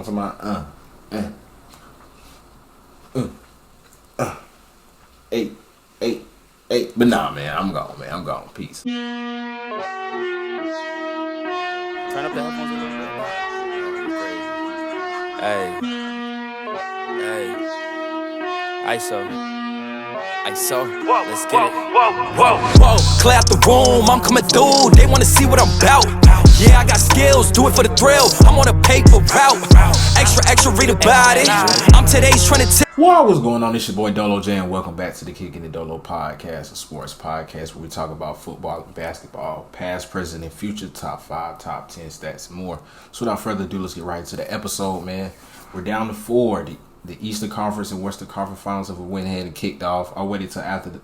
talking about? Uh, eight, eight, eight. But nah, man, I'm gone, man. I'm gone. Peace. Turn up the headphones a little bit. Hey, ISO, let's get it. Whoa, clear out the room, I'm coming through. They wanna see what I'm about. Yeah, I got skills, do it for the thrill. I'm on a paper route. Extra, read about it. I'm today's trying to tell. What's going on? It's your boy Dolo J, and welcome back to the Kicking the Dolo podcast, a sports podcast where we talk about football and basketball, past, present, and future, top 5, top 10 stats, and more. So without further ado, let's get right into the episode, man. We're down to 4. The Eastern Conference and Western Conference Finals have went ahead and kicked off. I waited till after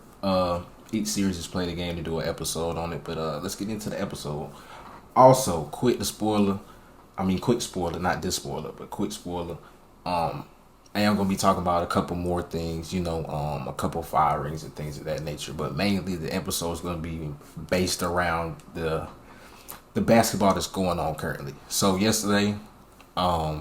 each series has played a game to do an episode on it, but let's get into the episode. Also, quick spoiler, not this spoiler, but quick spoiler. I am going to be talking about a couple more things, a couple firings and things of that nature, but mainly the episode is going to be based around the basketball that's going on currently. So yesterday,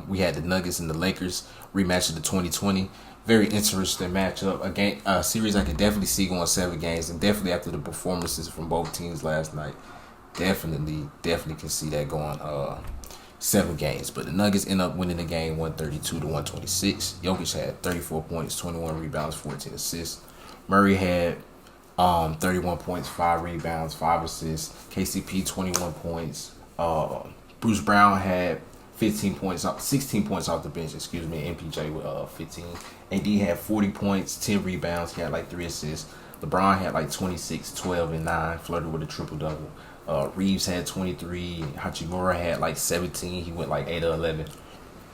we had the Nuggets and the Lakers rematch of the 2020. Very interesting matchup. A series I could definitely see going 7 games, and definitely after the performances from both teams last night, definitely can see that going 7 games. But the Nuggets end up winning the game 132-126. Jokic had 34 points, 21 rebounds, 14 assists. Murray had 31 points, 5 rebounds, 5 assists. KCP 21 points. Bruce Brown had 16 points off the bench, MPJ with 15. AD had 40 points, 10 rebounds, he had like 3 assists. LeBron had like 26, 12, and 9, flirted with a triple-double. Reeves had 23, Hachimura had like 17, he went like 8 or 11.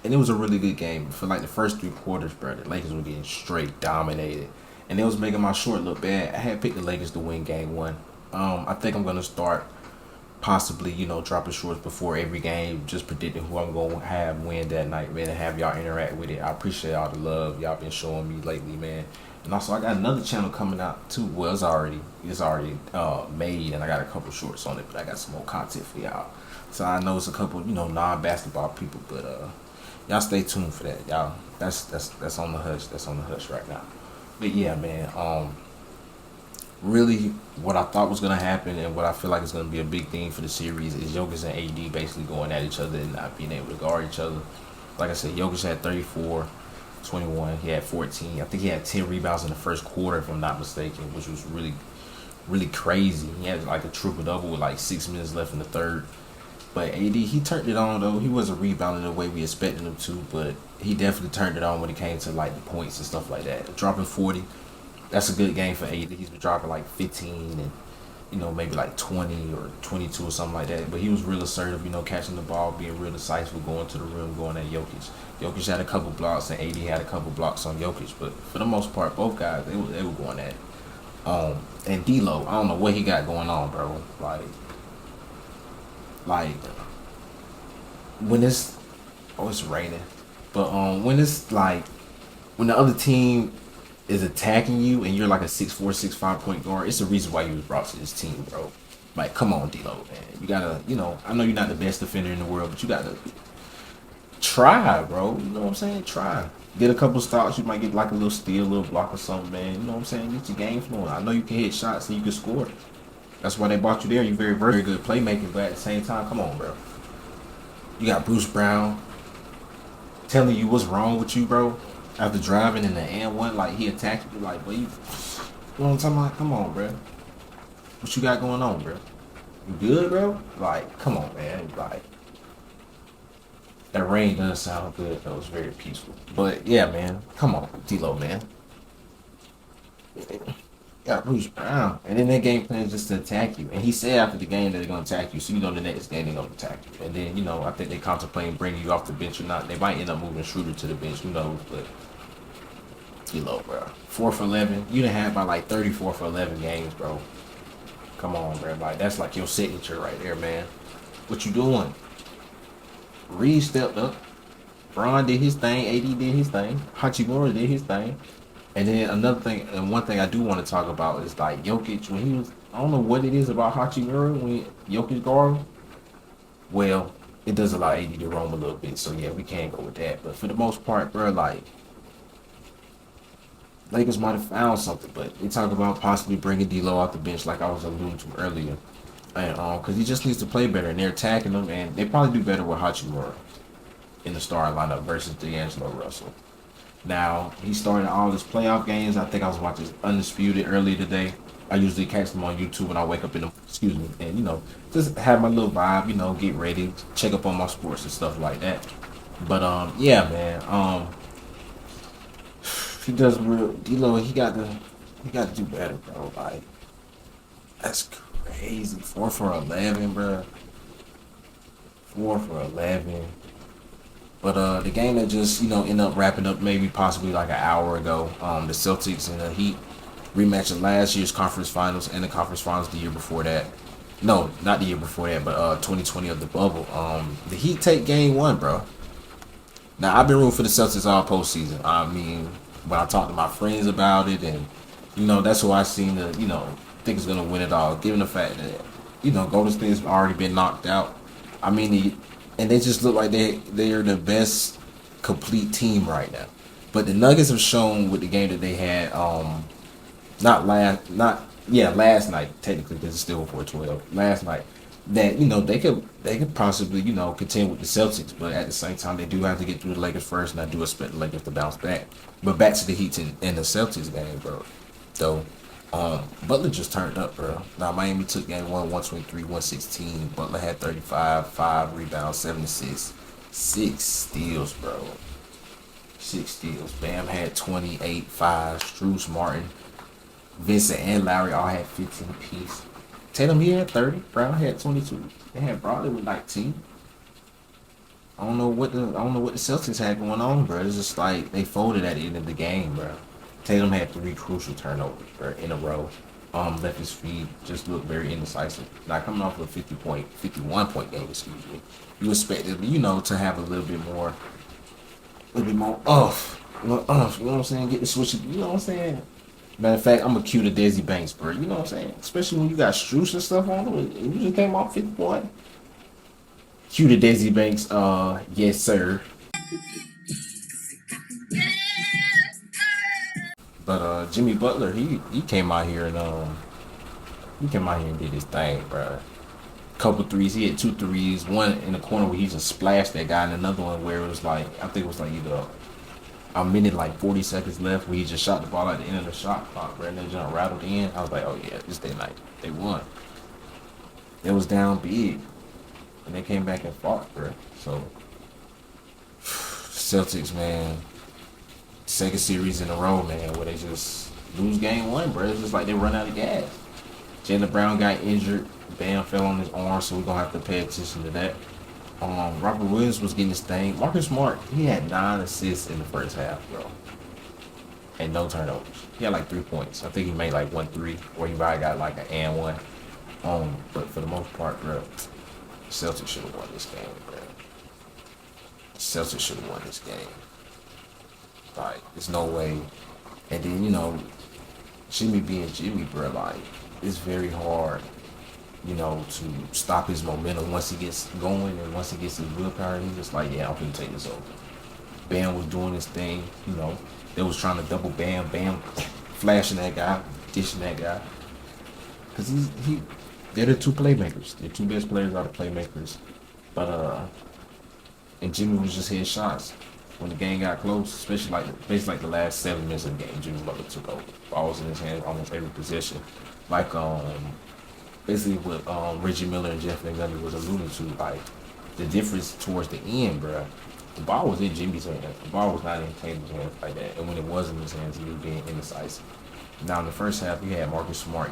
And it was a really good game. For like the first 3 quarters, bro, the Lakers were getting straight dominated. And it was making my short look bad. I had picked the Lakers to win game 1. I think I'm going to start possibly, dropping shorts before every game, just predicting who I'm going to have win that night, man, and have y'all interact with it. I appreciate all the love y'all been showing me lately, man. And also, I got another channel coming out too. Well, it's already made, and I got a couple shorts on it, but I got some more content for y'all. So I know it's a couple, non-basketball people, but y'all stay tuned for that, y'all. That's on the hush. That's on the hush right now. But yeah, man. Really, what I thought was going to happen and what I feel like is going to be a big thing for the series is Jokic and AD basically going at each other and not being able to guard each other. Like I said, Jokic had 34, 21. He had 14. I think he had 10 rebounds in the first quarter, if I'm not mistaken, which was really, really crazy. He had like a triple-double with like 6 minutes left in the third. But AD, he turned it on, though. He wasn't rebounding the way we expected him to, but he definitely turned it on when it came to like the points and stuff like that. Dropping 40. That's a good game for AD. He's been dropping like 15 and, maybe like 20 or 22 or something like that. But he was real assertive, catching the ball, being real decisive, going to the rim, going at Jokic. Jokic had a couple blocks and AD had a couple blocks on Jokic. But for the most part, both guys, they were going at it. And Dolo, I don't know what he got going on, bro. Like when it's raining. But when it's like, when the other team is attacking you and you're like a 6'4", 6'5" point guard, it's the reason why you was brought to this team, bro. Like, come on, Dolo, man. You gotta, I know you're not the best defender in the world, but you gotta try, bro. You know what I'm saying? Try. Get a couple stops. You might get like a little steal, a little block or something, man. You know what I'm saying? Get your game flowing. I know you can hit shots and you can score. That's why they brought you there. You're very, very good playmaking, but at the same time, come on, bro. You got Bruce Brown telling you what's wrong with you, bro. After driving in the N1, like, he attacked you, like, you know what I'm talking about? Come on, bro. What you got going on, bro? You good, bro? Like, come on, man. Like, that rain does sound good. That was very peaceful. But, yeah, man. Come on, D-Lo, man. Got Bruce Brown. And then that game plan is just to attack you. And he said after the game that they're going to attack you. So, the next game they're going to attack you. And then, I think they contemplating bringing you off the bench or not. They might end up moving Schroeder to the bench. Who knows? But D-Lo, bro. 4 for 11. You done had by like 34 for 11 games, bro. Come on, bro. Like, that's like your signature right there, man. What you doing? Reed stepped up. Bron did his thing. AD did his thing. Hachimura did his thing. And then another thing, and one thing I do want to talk about is like Jokic, when he was, I don't know what it is about Hachimura when Jokic guard. Well, it does allow AD to roam a little bit. So yeah, we can go with that. But for the most part, bro, like Lakers might have found something, but they talk about possibly bringing Dolo off the bench, like I was alluding to earlier, and because he just needs to play better, and they're attacking him, and they probably do better with Hachimura in the starting lineup versus D'Angelo Russell. Now he's starting all his playoff games. I think I was watching Undisputed earlier today. I usually catch them on YouTube when I wake up in the and just have my little vibe, get ready, check up on my sports and stuff like that. But yeah, man, he does real D'Lo. He got to do better, bro. Like that's crazy. 4 for 11, bro. 4 for 11. But the game that just ended up wrapping up maybe possibly like an hour ago, the Celtics and the Heat rematch of last year's conference finals and the conference finals the year before that. No, not the year before that, but 2020 of the bubble. The Heat take game 1, bro. Now I've been rooting for the Celtics all postseason. I mean, when I talked to my friends about it, and that's who I seen to think is gonna win it all, given the fact that Golden State's already been knocked out. I mean, and they just look like they're the best complete team right now. But the Nuggets have shown with the game that they had, last night technically, because it's still 4-12. Last night, that they could possibly contend with the Celtics, but at the same time they do have to get through the Lakers first, and I do expect the Lakers to bounce back. But back to the Heat and the Celtics game, bro. So Butler just turned up, bro. Now Miami took game 1, 123-116. Butler had 35, 5 rebounds, 7 assists, 6 steals, bro. 6 steals. Bam had 28, 5. Strus, Martin, Vincent, and Lowry all had 15 apiece. Tatum, he had 30. Brown had 22. They had Bradley with 19. I don't know what the Celtics had going on, bro. It's just like they folded at the end of the game, bro. Tatum had 3 crucial turnovers, bro, in a row. Left his feet, just looked very indecisive. Not coming off of a 51 point game, excuse me. You expected, to have a little bit more off. You know what I'm saying? Get the switch, you know what I'm saying? Matter of fact, I'm gonna cue the Desi Banks, bro. You know what I'm saying? Especially when you got Strus and stuff on them, and you just came off 51. Cue the Desi Banks, yes sir. But Jimmy Butler, he came out here and did his thing, bro. Couple threes, he had 2 threes. One in the corner where he just splashed that guy, and another one where it was like, I think it was like either a minute, like 40 seconds left, where he just shot the ball at the end of the shot clock, bro, and they just rattled in. I was like, oh yeah, this day night, they won. It was down big, and they came back and fought, bro. So Celtics, man. Second series in a row, man, where they just lose game 1, bro. It's just like they run out of gas. Jaylen Brown got injured. Bam fell on his arm, so we're going to have to pay attention to that. Robert Williams was getting his thing. Marcus Smart, he had 9 assists in the first half, bro. And no turnovers. He had like 3 points. I think he made like 1 3, or he probably got like an and 1. But for the most part, bro, Celtics should have won this game, bro. Celtics should have won this game. Like, there's no way. And then, Jimmy being Jimmy, bro, like, it's very hard, to stop his momentum once he gets going and once he gets his willpower. He's just like, yeah, I'm going to take this over. Bam was doing his thing, They was trying to double Bam, flashing that guy, dishing that guy. Because they're the 2 playmakers. The 2 best players are the playmakers. But, and Jimmy was just hitting shots. When the game got close, especially basically the last 7 minutes of the game, Jimmy Butler took over. Ball was in his hands almost every possession. Like basically what Reggie Miller and Jeff Van Gundy was alluding to, like the difference towards the end, bro. The ball was in Jimmy's hands. The ball was not in Tatum's hands like that. And when it was in his hands, he was being indecisive. Now in the first half, you had Marcus Smart,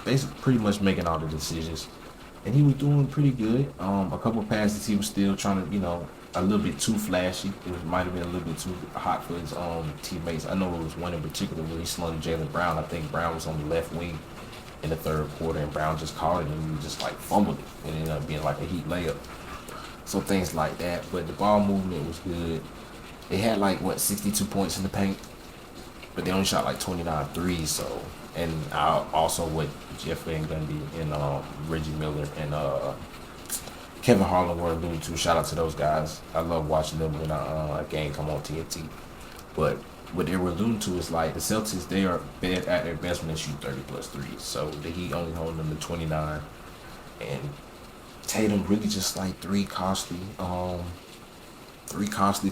basically pretty much making all the decisions, and he was doing pretty good. A couple passes, he was still trying to, a little bit too flashy. It might have been a little bit too hot for his teammates. I know it was one in particular where he slung Jaylen Brown. I think Brown was on the left wing in the third quarter, and Brown just caught it and he just like fumbled it, and it ended up being like a Heat layup. So things like that. But the ball movement was good. They had 62 points in the paint, but they only shot 29 threes. So, and also with Jeff Van Gundy and Reggie Miller and Kevin Harlan were alluding to. Shout out to those guys. I love watching them when a game come on TNT. But what they were alluding to is like the Celtics, they are at their best when they shoot 30 plus threes. So the Heat only holding them to 29. And Tatum really just like three costly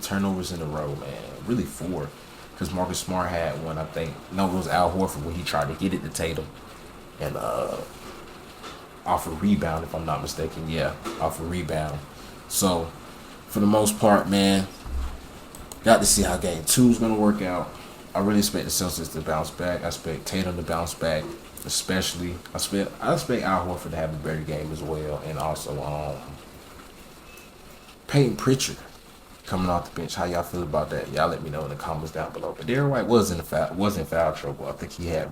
turnovers in a row, man. Really four. Because Marcus Smart had one, I think. No, it was Al Horford when he tried to get it to Tatum. And off a rebound, if I'm not mistaken. Yeah, off a rebound. So, for the most part, man, got to see how game 2 is going to work out. I really expect the Celtics to bounce back. I expect Tatum to bounce back, especially. I expect Al Horford to have a better game as well. And also Peyton Pritchard coming off the bench. How y'all feel about that? Y'all let me know in the comments down below. But Derrick White was in foul trouble. I think he had,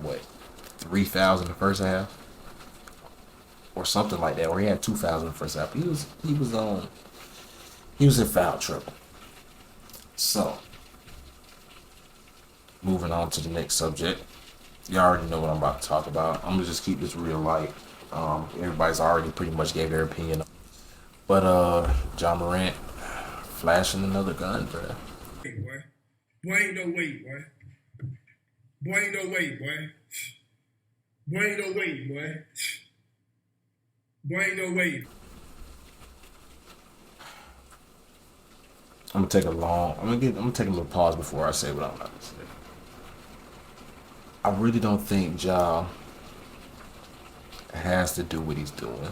3 fouls in the first half? Or something like that. Or he had 2 fouls in the first half. He was in foul trouble. So, moving on to the next subject. Y'all already know what I'm about to talk about. I'm gonna just keep this real light. Everybody's already pretty much gave their opinion. But John Morant flashing another gun, bro. Hey, boy. Boy ain't no way, boy. Boy ain't no way, boy. Boy ain't no way, boy. Boy ain't no way. I'm gonna take a little pause before I say what I'm about to say. I really don't think Ja has to do what he's doing.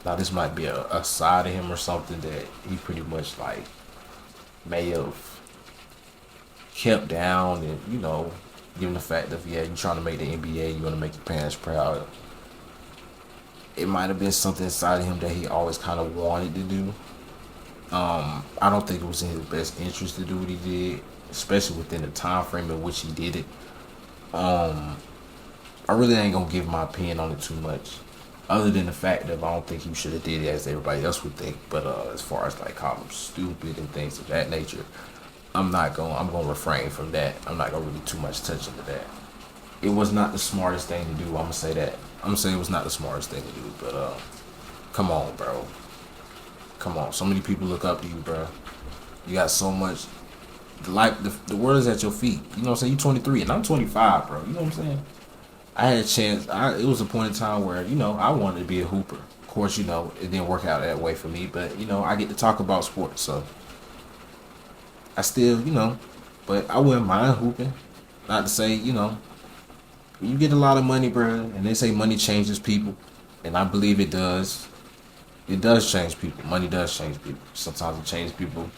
Now this might be a side of him or something that he pretty much like may have kept down, and given the fact that you're trying to make the NBA, you want to make your parents proud. It might have been something inside of him that he always kind of wanted to do. I don't think it was in his best interest to do what he did, especially within the time frame in which he did it. I really ain't gonna give my opinion on it too much, other than the fact that I don't think he should have did it as everybody else would think. But as far as like call him stupid and things of that nature, I'm gonna refrain from that. I'm not gonna really too much touch into that. It was not the smartest thing to do. I'm gonna say that. I'm gonna say it was not the smartest thing to do. But come on, bro. Come on. So many people look up to you, bro. You got so much. The world is at your feet. You know what I'm saying? You 23 and I'm 25, bro. You know what I'm saying? I had a chance. It was a point in time where, I wanted to be a hooper. Of course, it didn't work out that way for me. But, I get to talk about sports. So, I still, but I wouldn't mind hooping. Not to say, you get a lot of money, bro, and they say money changes people. And I believe it does. It does change people. Money does change people. Sometimes it changes people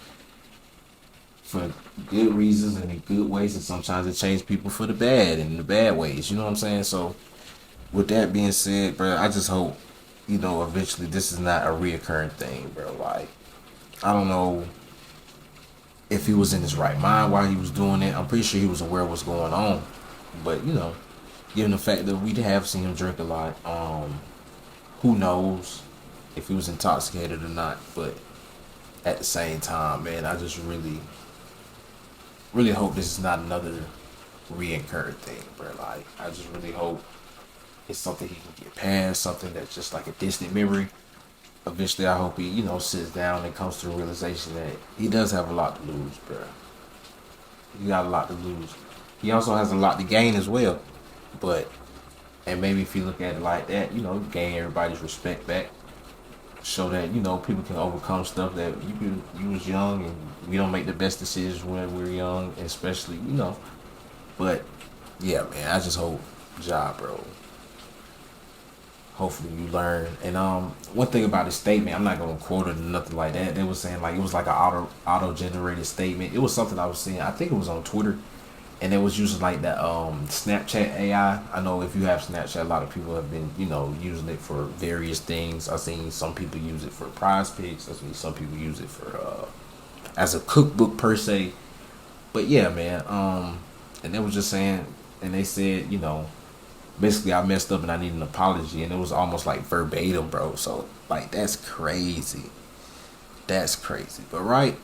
for good reasons and in good ways, and sometimes it changes people for the bad and in the bad ways. You know what I'm saying? So, with that being said, bro, I just hope, eventually this is not a reoccurring thing, bro. Like, I don't know if he was in his right mind while he was doing it. I'm pretty sure he was aware of what's going on. But, given the fact that we have seen him drink a lot, who knows if he was intoxicated or not. But at the same time, man, I just really hope this is not another reoccurring thing, bro. Like, I just really hope it's something he can get past, something that's just like a distant memory. Eventually, I hope he, sits down and comes to the realization that he does have a lot to lose, bro. He got a lot to lose. He also has a lot to gain as well. And maybe if you look at it like that, gain everybody's respect back. Show that, people can overcome stuff that you was young and we don't make the best decisions when we're young, especially, But, yeah, man, I just hope, bro. Hopefully you learn. And one thing about his statement, I'm not going to quote it or nothing like that. They were saying, like, it was like an auto-generated statement. It was something I was seeing. I think it was on Twitter. And it was using like that Snapchat AI. I know if you have Snapchat, a lot of people have been, using it for various things. I've seen some people use it for prize picks. I've seen some people use it for as a cookbook per se. But yeah, man. And they was just saying, and they said, basically I messed up and I need an apology, and it was almost like verbatim, bro. So like that's crazy. That's crazy. But right,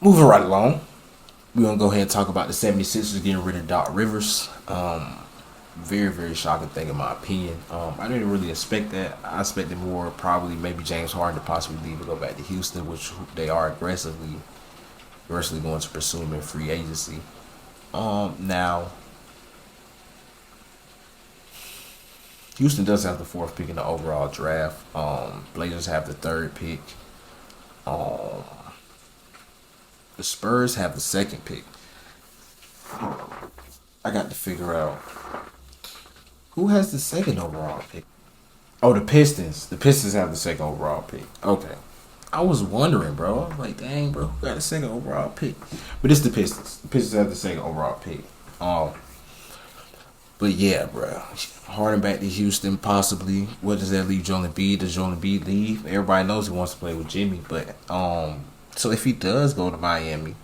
moving right along. We're going to go ahead and talk about the 76ers getting rid of Doc Rivers. Very, very shocking thing in my opinion. I didn't really expect that. I expected more, probably maybe James Harden to possibly leave and go back to Houston, which they are aggressively going to pursue him in free agency. Now Houston does have the fourth pick in the overall draft. Blazers have the third pick. Um, the Spurs have the second pick. I got to figure out who has the second overall pick. Oh, the Pistons. The Pistons have the second overall pick. Okay. I was wondering, bro. I was like, dang, bro, who got the second overall pick? But it's the Pistons. The Pistons have the second overall pick. But yeah, bro. Harden back to Houston, possibly. What does that leave Joel Embiid? Does Joel Embiid leave? Everybody knows he wants to play with Jimmy, but so if he does go to Miami,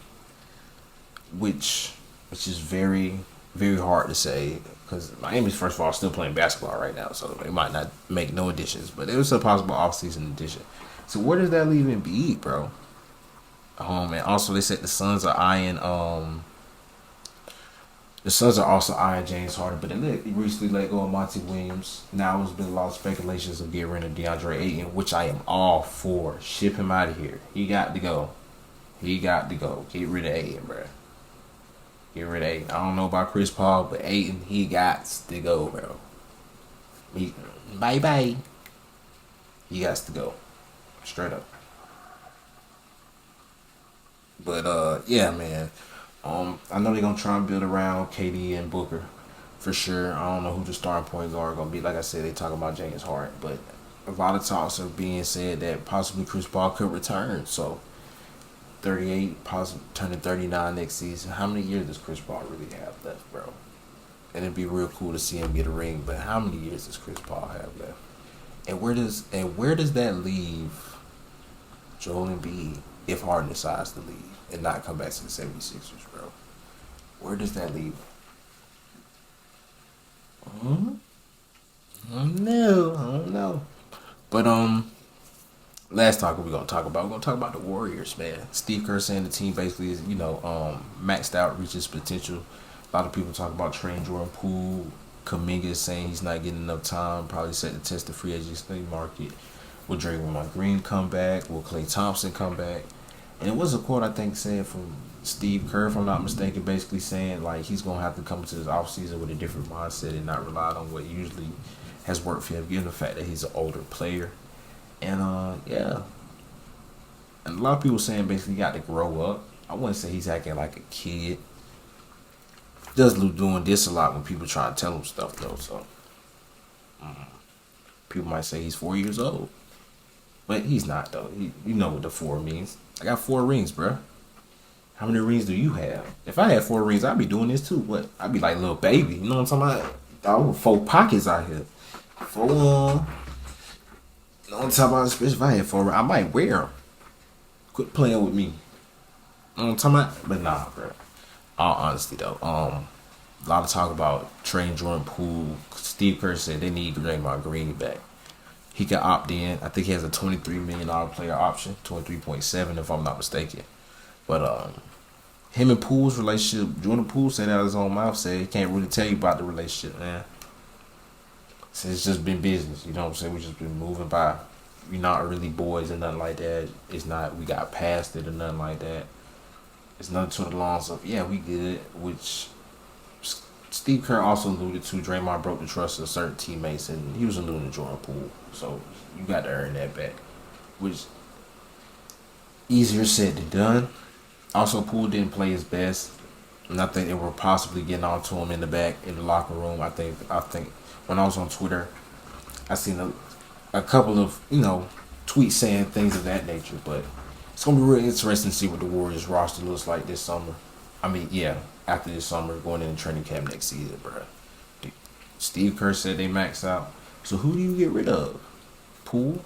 which is very, very hard to say, because Miami's first of all still playing basketball right now, so they might not make no additions, but it was a possible offseason addition. So where does that leave Embiid, bro? And also they said the Suns are eyeing the Suns are also eyeing James Harden, but they recently let go of Monty Williams. Now there's been a lot of speculations of getting rid of DeAndre Ayton, which I am all for. Ship him out of here. He got to go. He got to go. Get rid of Ayton, bro. Get rid of Ayton. I don't know about Chris Paul, but Ayton, he got to go, bro. Bye-bye. He got to go. Straight up. But, yeah, man. I know they're going to try and build around KD and Booker for sure. I don't know who the starting point guard are going to be. Like I said, they talk about James Harden. But a lot of talks are being said that possibly Chris Paul could return. So, 38, possibly turning 39 next season. How many years does Chris Paul really have left, bro? And it'd be real cool to see him get a ring. But how many years does Chris Paul have left? And where does that leave Joel Embiid if Harden decides to leave and not come back to the 76ers, bro? Where does that leave? I don't know. But last talk we're gonna talk about the Warriors, man. Steve Kerr saying the team basically is, maxed out, reaches its potential. A lot of people talk about trading Jordan Poole. Kuminga is saying he's not getting enough time, probably set to test the free agency market. Will Draymond Green come back? Will Klay Thompson come back? And it was a quote I think said from Steve Kerr, if I'm not mistaken, basically saying like he's gonna have to come into this offseason with a different mindset and not rely on what usually has worked for him, given the fact that he's an older player. And yeah. And a lot of people saying basically he got to grow up. I wouldn't say he's acting like a kid. He does doing this a lot when people try to tell him stuff though, so people might say he's 4 years old. But he's not though. You know what the 4 means. I got 4 rings, bro. How many rings do you have? If I had 4 rings, I'd be doing this too. What? I'd be like a little baby. You know what I'm talking about? Dog, 4 pockets out here. 4. You know what I'm talking about? Especially if I had 4 rings, I might wear them. Quit playing with me. You know what I'm talking about? But nah, bro. All honesty though, a lot of talk about trading Jordan Poole. Steve Kerr said they need Draymond Green back. He can opt in. I think he has a $23 million player option, 23.7 if I'm not mistaken. But him and Poole's relationship, Jordan Poole said out of his own mouth, said he can't really tell you about the relationship, man. So it's just been business, you know what I'm saying? We just been moving by. We're not really boys or nothing like that. It's not we got past it or nothing like that. It's nothing to the lawns of, yeah, we did it, which Steve Kerr also alluded to. Draymond broke the trust of certain teammates, and he was alluding to Jordan Poole. So you got to earn that back, which easier said than done. Also, Poole didn't play his best, and I think they were possibly getting on to him in the back in the locker room. I think when I was on Twitter, I seen a couple of tweets saying things of that nature, but it's going to be really interesting to see what the Warriors roster looks like this summer. I mean, yeah, after this summer, going into training camp next season, bro. Steve Kerr said they max out. So who do you get rid of? Poole?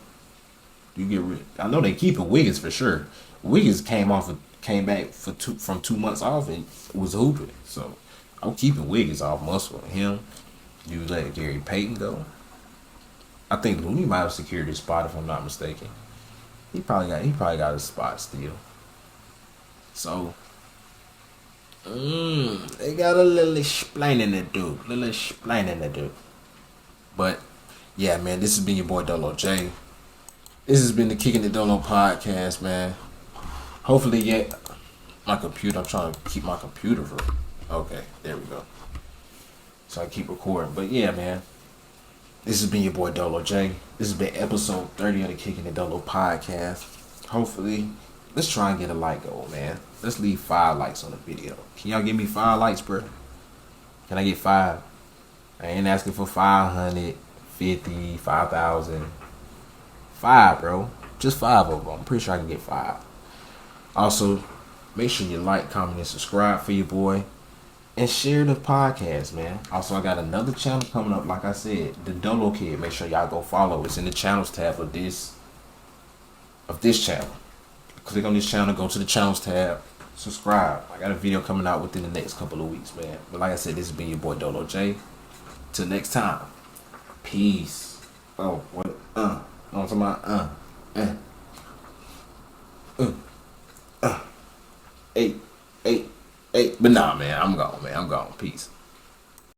Do you get rid? I know they keeping Wiggins for sure. Wiggins came back from 2 months off and was hooping. So I'm keeping Wiggins off muscle. Him. You let Gary Payton go. I think Looney might have secured his spot if I'm not mistaken. He probably got a spot still. So They got a little explaining to do. But yeah, man, this has been your boy Dolo J. This has been the Kicking the Dolo podcast, man. Hopefully, my computer. I'm trying to keep my computer for. Okay, there we go. So I keep recording. But yeah, man. This has been your boy Dolo J. This has been episode 30 of the Kicking the Dolo podcast. Hopefully, let's try and get a like goal, man. Let's leave 5 likes on the video. Can y'all give me 5 likes, bro? Can I get 5? I ain't asking for 500, 50, 5,000. 5, bro. Just 5 of them. I'm pretty sure I can get 5. Also, make sure you like, comment, and subscribe for your boy. And share the podcast, man. Also, I got another channel coming up, like I said, the Dolo Kid. Make sure y'all go follow. It's in the channels tab of this channel. Click on this channel, go to the channels tab, subscribe. I got a video coming out within the next couple of weeks, man. But like I said, this has been your boy Dolo J. Till next time. Peace. Oh, what? I'm talking about, 8. But nah, man, I'm gone, Peace.